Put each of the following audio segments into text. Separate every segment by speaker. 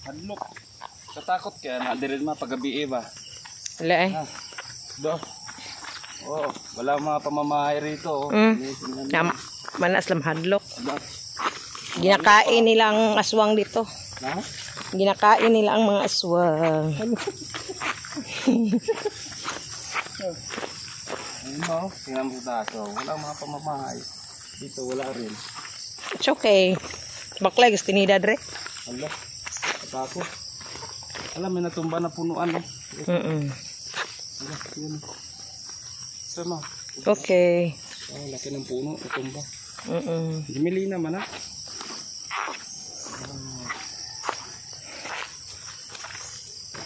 Speaker 1: Hadlok. Katakot kaya na diri ma pagabi ba.
Speaker 2: Wala eh.
Speaker 1: Do. Oh, wala mga pamamahay rito.
Speaker 2: Manas lang hadlok. Ginakain nila ang aswang dito.
Speaker 1: Ha?
Speaker 2: Ginakain nila ang mga aswang.
Speaker 1: Ano? Tingnan mo tayo. Wala mga pamamahay. Dito wala rin.
Speaker 2: It's okay. Baklay, gusto ni Dadre.
Speaker 1: Hala. Katakot. Alam, may natumba na punuan. Hala, yun. Sama.
Speaker 2: Okay.
Speaker 1: Oh, laki ng puno. Natumba.
Speaker 2: Dimili
Speaker 1: naman ha.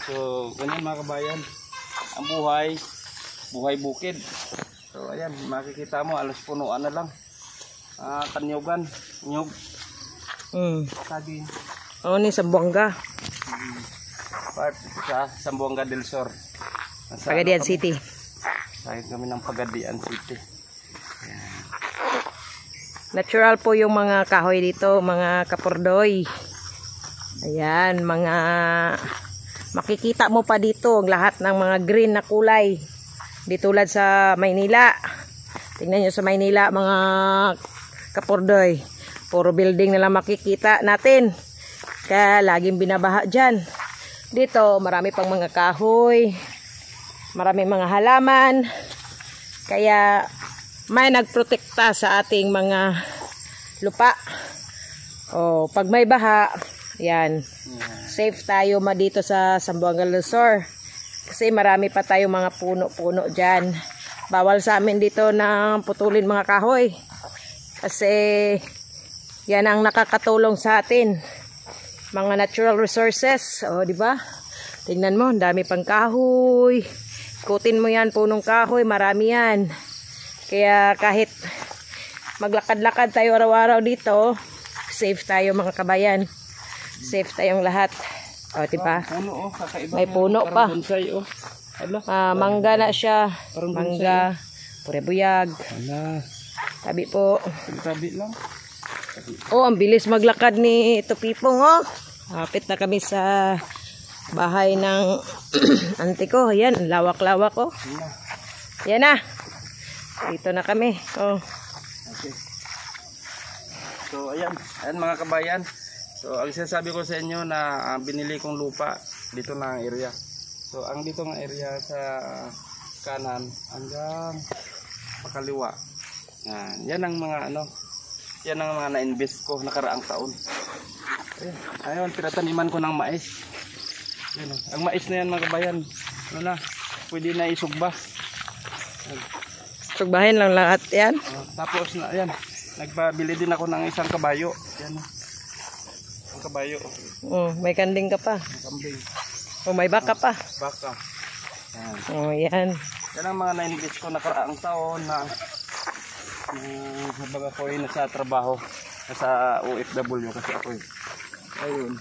Speaker 1: So, ganyan mga kabayan. Ang buhay bukid. So, ayan, makikita mo, alas punuan na lang. Kanyugan, nyug. Saging.
Speaker 2: Oh, ni Sambuanga.
Speaker 1: Part sa Sambuanga del Sur.
Speaker 2: Pagadian City.
Speaker 1: Sakit kami ng Pagadian City. Ayan.
Speaker 2: Natural po yung mga kahoy dito, mga kapurdoy. Ayan, mga makikita mo pa dito ang lahat ng mga green na kulay. Di tulad sa Maynila. Tingnan nyo sa Maynila, mga kapurdoy. Puro building na lang makikita natin. Kaya laging binabaha dyan. Dito, marami pang mga kahoy. Marami mga halaman. Kaya may nagprotekta sa ating mga lupa. O, pag may baha, yan. Safe tayo dito sa Sambuanga del Sur. Kasi marami pa tayong mga puno-puno dyan. Bawal sa amin dito na putulin mga kahoy. Kasi yan ang nakakatulong sa atin. Mga natural resources. O, di ba? Tingnan mo, ang dami pang kahoy. Ikutin mo yan, punong kahoy. Marami yan. Kaya kahit maglakad-lakad tayo araw-araw dito, safe tayo mga kabayan. Safe tayong lahat. O, diba?
Speaker 1: Puno, kakaiba.
Speaker 2: May puno pa.
Speaker 1: Bonsai,
Speaker 2: mangga na siya. Mangga. Purebuyag. Tabi po.
Speaker 1: Tabi lang.
Speaker 2: Oh, ang bilis maglakad ni Tupipong, oh. Kapit na kami sa bahay ng auntie ko. Ayan, lawak-lawak, oh. Yan na. Dito na kami. Oh.
Speaker 1: Okay. So, ayan. Ayan mga kabayan. So, ang sinasabi ko sa inyo na binili kong lupa dito na ang area. So, ang dito ng area sa kanan hanggang pakaliwa. Yan ang mga yan ang mga na-invest ko nakaraang taon. Ayun, pinataniman ko ng mais. Yan, ang mais na yan mga kabayan. Pwede na isugba.
Speaker 2: Sugbahin lang lahat yan.
Speaker 1: Tapos na yan, nagpabili din ako ng isang kabayo. Yan. Ang kabayo.
Speaker 2: Oh, may kanding ka pa.
Speaker 1: Kambing.
Speaker 2: Oh, may baka pa.
Speaker 1: Baka. Yan.
Speaker 2: Oh, yan.
Speaker 1: Yan ang mga na-invest ko nakaraang taon na habang ako ay nasa trabaho, nasa OFW kasi ako eh. Ayun.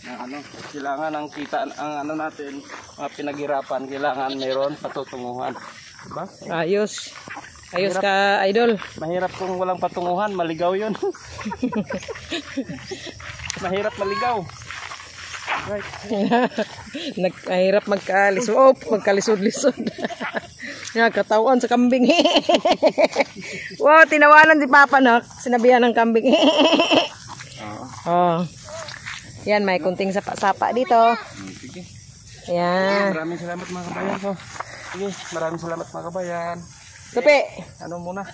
Speaker 1: Na kailangan ang kita ang natin, mga pinaghirapan, kailangan mayroon patutunguhan. Diba?
Speaker 2: Ayos. Ayos ka, idol.
Speaker 1: Mahirap kung walang patunguhan, maligaw 'yun. Mahirap maligaw. Right.
Speaker 2: Nagkahirap magkalisod-lisod. Nagkatawan sa kambing. Wow, tinawanan si Papa nak. Sinabihan ng kambing. Oh. Yan, may kunting sapa-sapa dito.
Speaker 1: Sige.
Speaker 2: Yan.
Speaker 1: Maraming salamat mga kabayan ko. Sige, maraming salamat mga kabayan.
Speaker 2: Tupi.
Speaker 1: Ano muna?